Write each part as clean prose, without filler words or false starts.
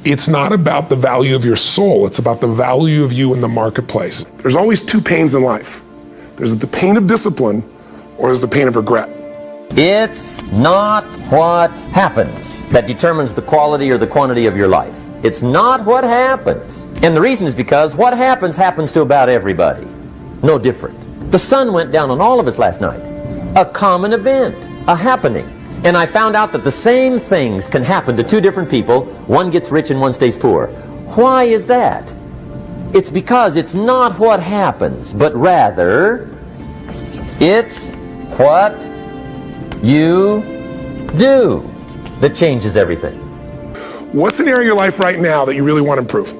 It's not about the value of your soul. It's about the value of you in the marketplace. There's always two pains in life. There's the pain of discipline or there's the pain of regret. It's not what happens that determines the quality or the quantity of your life. It's not what happens. And the reason is because what happens to about everybody. No different. The sun went down on all of us last night. A common event, a happening. And I found out that the same things can happen to two different people. One gets rich and one stays poor. Why is that? It's because it's not what happens, but rather it's what you do that changes everything. What's an area of your life right now that you really want to improve?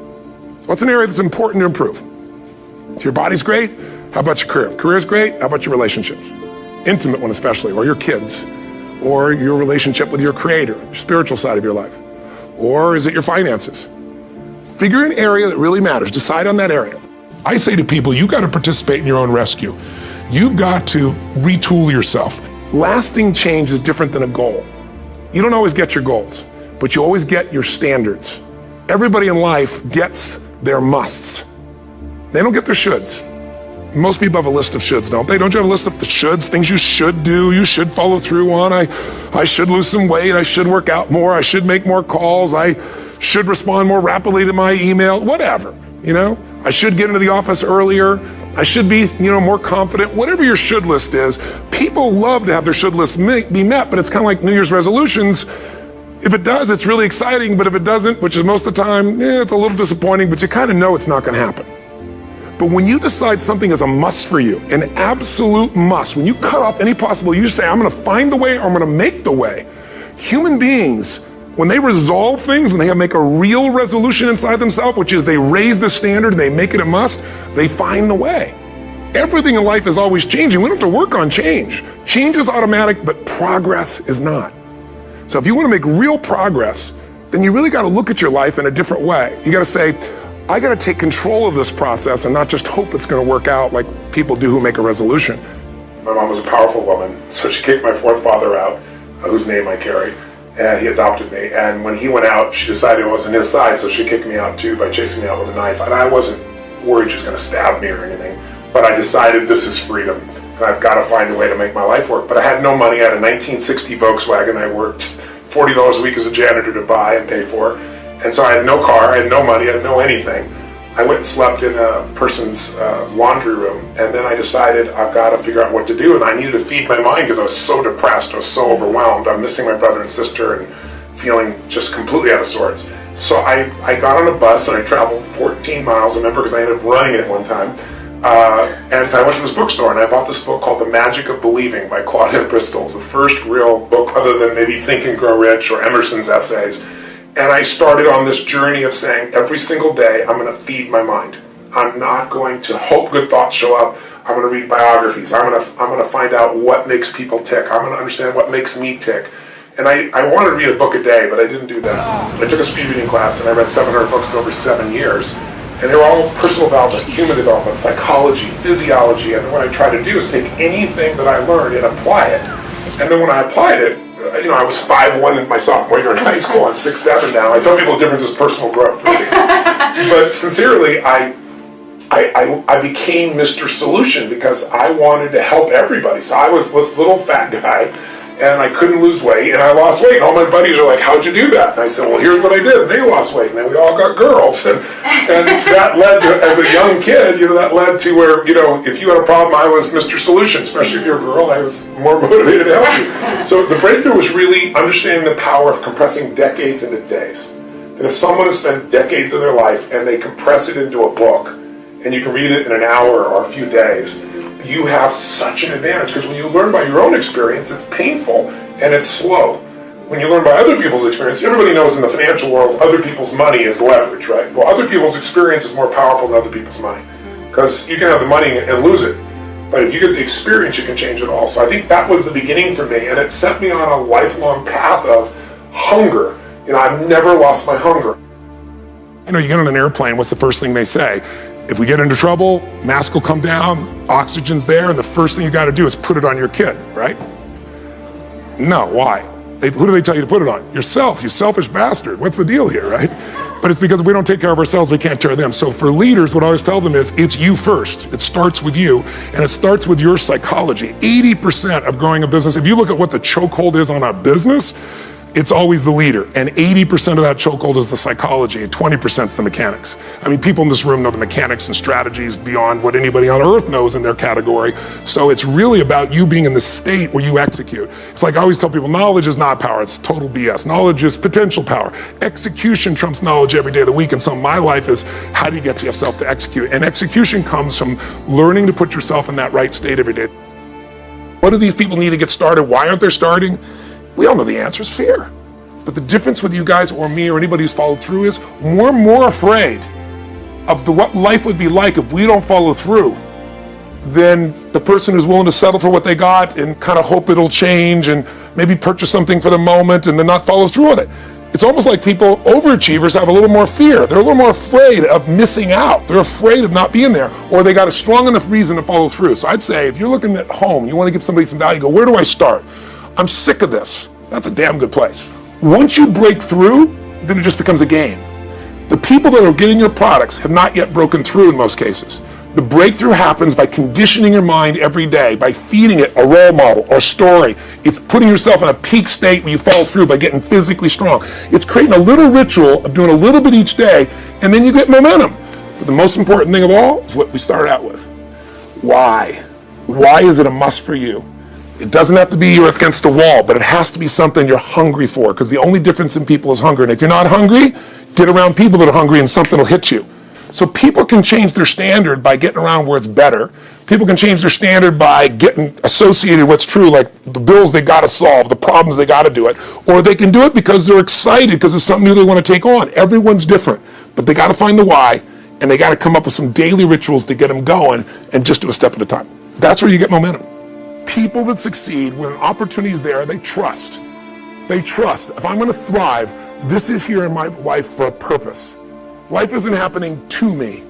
What's an area that's important to improve? So your body's great. How about your career? Career's great. How about your relationships? Intimate one especially, or your kids, or your relationship with your creator, your spiritual side of your life. Or is it your finances? Figure an area that really matters. Decide on that area. I say to people, you've got to participate in your own rescue. You've got to retool yourself. Lasting change is different than a goal. You don't always get your goals, but you always get your standards. Everybody in life gets their musts. They don't get their shoulds. Most people have a list of shoulds, don't they? Don't you have a list of the shoulds, things you should do, you should follow through on? I should lose some weight, I should work out more, I should make more calls, I should respond more rapidly to my email, whatever, you know? I should get into the office earlier, I should be, more confident. Whatever your should list is, people love to have their should list be met, but it's kind of like New Year's resolutions. If it does, it's really exciting, but if it doesn't, which is most of the time, it's a little disappointing, but you kind of know it's not going to happen. But when you decide something is a must for you, an absolute must, when you cut off any possible, you say, I'm going to find the way or I'm going to make the way. Human beings, when they resolve things, when they make a real resolution inside themselves, which is they raise the standard and they make it a must, they find the way. Everything in life is always changing. We don't have to work on change. Change is automatic, but progress is not. So if you want to make real progress, then you really got to look at your life in a different way. You got to say, I got to take control of this process and not just hope it's going to work out like people do who make a resolution. My mom was a powerful woman, so she kicked my fourth father out, whose name I carry, and he adopted me. And when he went out, she decided it wasn't his side, so she kicked me out too by chasing me out with a knife. And I wasn't worried she was going to stab me or anything, but I decided this is freedom, and I've got to find a way to make my life work. But I had no money. I had a 1960 Volkswagen I worked $40 a week as a janitor to buy and pay for. And so I had no car, I had no money, I had no anything. I went and slept in a person's laundry room, and then I decided I've got to figure out what to do, and I needed to feed my mind because I was so depressed, I was so overwhelmed. I'm missing my brother and sister and feeling just completely out of sorts. So I got on a bus and I traveled 14 miles, I remember, because I ended up running it one time. And I went to this bookstore and I bought this book called The Magic of Believing by Claudia Bristol. It's the first real book other than maybe Think and Grow Rich or Emerson's essays. And I started on this journey of saying every single day I'm going to feed my mind. I'm not going to hope good thoughts show up. I'm going to read biographies. I'm going to find out what makes people tick. I'm going to understand what makes me tick. And I wanted to read a book a day, but I didn't do that. I took a speed reading class and I read 700 books over 7 years. And they were all personal development, human development, psychology, physiology. And then what I try to do is take anything that I learned and apply it. And then when I applied it, I was 5'1" in my sophomore year in high school. I'm 6'7" now. I tell people the difference is personal growth. Really. But sincerely, I became Mr. Solution because I wanted to help everybody. So I was this little fat guy, and I couldn't lose weight, and I lost weight. And all my buddies are like, how'd you do that? And I said, well, here's what I did. And they lost weight, and then we all got girls. And that led to, as a young kid, that led to where, if you had a problem, I was Mr. Solution. Especially if you're a girl, I was more motivated to help you. So the breakthrough was really understanding the power of compressing decades into days. And if someone has spent decades of their life and they compress it into a book, and you can read it in an hour or a few days, you have such an advantage, because when you learn by your own experience, it's painful and it's slow. When you learn by other people's experience, everybody knows in the financial world, other people's money is leverage, right? Well, other people's experience is more powerful than other people's money, because you can have the money and lose it. But if you get the experience, you can change it all. So I think that was the beginning for me, and it set me on a lifelong path of hunger. I've never lost my hunger. You get on an airplane, what's the first thing they say? If we get into trouble, mask will come down, oxygen's there, and the first thing you got to do is put it on your kid, right? No, why? Who do they tell you to put it on? Yourself, you selfish bastard. What's the deal here, right? But it's because if we don't take care of ourselves, we can't care of them. So for leaders, what I always tell them is, it's you first. It starts with you, and it starts with your psychology. 80% of growing a business, if you look at what the chokehold is on a business, it's always the leader. And 80% of that chokehold is the psychology, and 20% is the mechanics. I mean, people in this room know the mechanics and strategies beyond what anybody on earth knows in their category. So it's really about you being in the state where you execute. It's like I always tell people, knowledge is not power, it's total BS. Knowledge is potential power. Execution trumps knowledge every day of the week. And so my life is, how do you get yourself to execute? And execution comes from learning to put yourself in that right state every day. What do these people need to get started? Why aren't they starting? We all know the answer is fear. But the difference with you guys or me or anybody who's followed through is we're more afraid of what life would be like if we don't follow through than the person who's willing to settle for what they got and kind of hope it'll change and maybe purchase something for the moment and then not follow through with it. It's almost like people, overachievers, have a little more fear. They're a little more afraid of missing out. They're afraid of not being there, or they got a strong enough reason to follow through. So I'd say if you're looking at home, you want to give somebody some value, go, where do I start? I'm sick of this. That's a damn good place. Once you break through, then it just becomes a game. The people that are getting your products have not yet broken through in most cases. The breakthrough happens by conditioning your mind every day, by feeding it a role model or story. It's putting yourself in a peak state where you follow through by getting physically strong. It's creating a little ritual of doing a little bit each day, and then you get momentum. But the most important thing of all is what we started out with. Why? Why is it a must for you? It doesn't have to be you're against the wall, but it has to be something you're hungry for, because the only difference in people is hunger. And if you're not hungry, get around people that are hungry and something will hit you. So people can change their standard by getting around where it's better. People can change their standard by getting associated with what's true, like the bills they got to solve, the problems they got to do it. Or they can do it because they're excited because it's something new they want to take on. Everyone's different, but they got to find the why, and they got to come up with some daily rituals to get them going and just do a step at a time. That's where you get momentum. People that succeed, when an opportunity is there, they trust. They trust. If I'm going to thrive, this is here in my life for a purpose. Life isn't happening to me.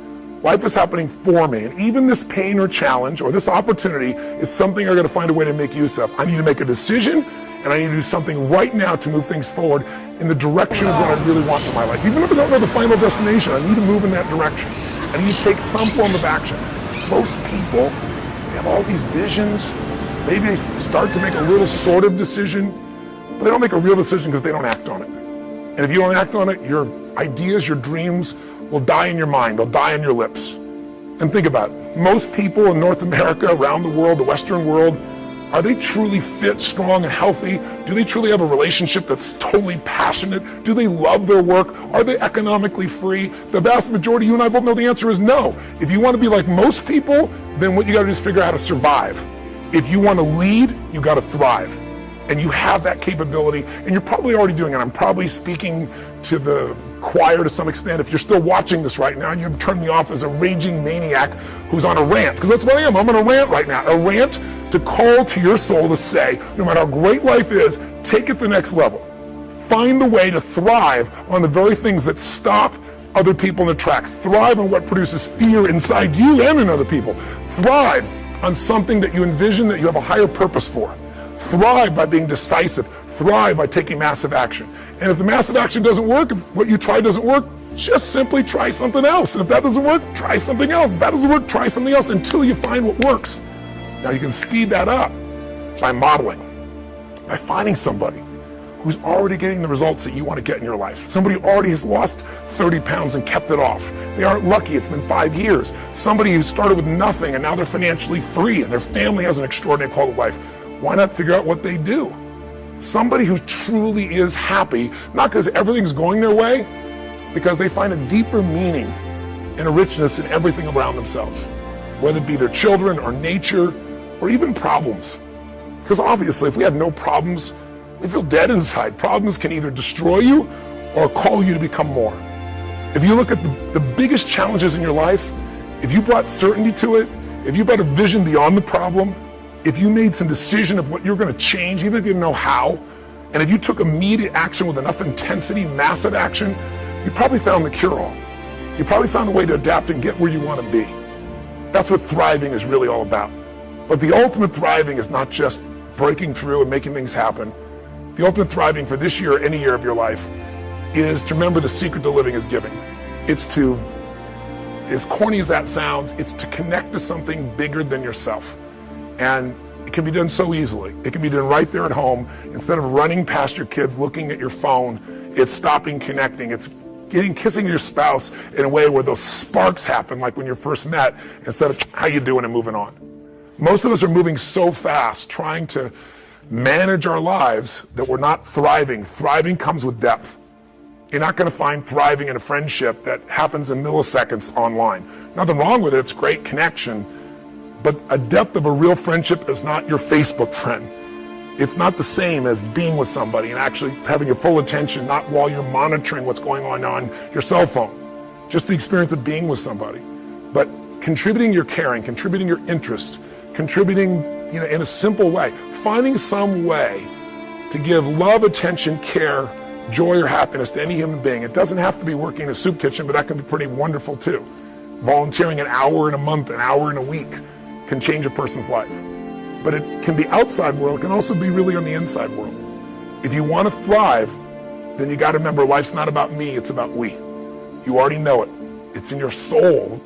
Life is happening for me. And even this pain or challenge or this opportunity is something I got to find a way to make use of. I need to make a decision, and I need to do something right now to move things forward in the direction of what I really want for my life. Even if I don't know the final destination, I need to move in that direction. I need to take some form of action. Most people, they have all these visions. Maybe they start to make a little sort of decision, but they don't make a real decision because they don't act on it. And if you don't act on it, your ideas, your dreams will die in your mind. They'll die on your lips. And think about it. Most people in North America, around the world, the Western world, are they truly fit, strong, and healthy? Do they truly have a relationship that's totally passionate? Do they love their work? Are they economically free? The vast majority, you and I both know the answer is no. If you want to be like most people, then what you got to do is figure out how to survive. If you want to lead, you got to thrive. And you have that capability, and you're probably already doing it. I'm probably speaking to the choir to some extent. If you're still watching this right now, you've turned me off as a raging maniac who's on a rant, because that's what I am. I'm on a rant right now. A rant to call to your soul to say, no matter how great life is, take it to the next level. Find the way to thrive on the very things that stop other people in their tracks. Thrive on what produces fear inside you and in other people. Thrive on something that you envision that you have a higher purpose for. Thrive by being decisive. Thrive by taking massive action. And if the massive action doesn't work, if what you try doesn't work, just simply try something else. And if that doesn't work, try something else. If that doesn't work, try something else until you find what works. Now you can speed that up by modeling, by finding somebody who's already getting the results that you want to get in your life. Somebody who already has lost 30 pounds and kept it off. They aren't lucky, it's been 5 years. Somebody who started with nothing and now they're financially free and their family has an extraordinary quality of life. Why not figure out what they do? Somebody who truly is happy, not because everything's going their way, because they find a deeper meaning and a richness in everything around themselves, whether it be their children or nature or even problems. Because obviously, if we had no problems, we feel dead inside. Problems can either destroy you or call you to become more. If you look at the biggest challenges in your life, if you brought certainty to it, if you brought a vision beyond the problem, if you made some decision of what you're going to change, even if you didn't know how, and if you took immediate action with enough intensity, massive action, you probably found the cure-all. You probably found a way to adapt and get where you want to be. That's what thriving is really all about. But the ultimate thriving is not just breaking through and making things happen. The ultimate thriving for this year or any year of your life is to remember the secret to living is giving. It's to, as corny as that sounds, it's to connect to something bigger than yourself. And it can be done so easily. It can be done right there at home. Instead of running past your kids, looking at your phone, it's stopping, connecting. It's kissing your spouse in a way where those sparks happen, like when you first met, instead of how you doing and moving on. Most of us are moving so fast, trying to manage our lives, that we're not thriving. Thriving comes with depth. You're not going to find thriving in a friendship that happens in milliseconds online. Nothing wrong with it, it's great connection, but a depth of a real friendship is not your Facebook friend. It's not the same as being with somebody and actually having your full attention, not while you're monitoring what's going on your cell phone. Just the experience of being with somebody. But contributing your caring, contributing your interest, contributing in a simple way, finding some way to give love, attention, care, joy, or happiness to any human being. It doesn't have to be working in a soup kitchen, but that can be pretty wonderful too. Volunteering an hour in a month, an hour in a week can change a person's life. But it can be outside world, it can also be really on the inside world. If you want to thrive, then you got to remember life's not about me, it's about we. You already know it. It's in your soul.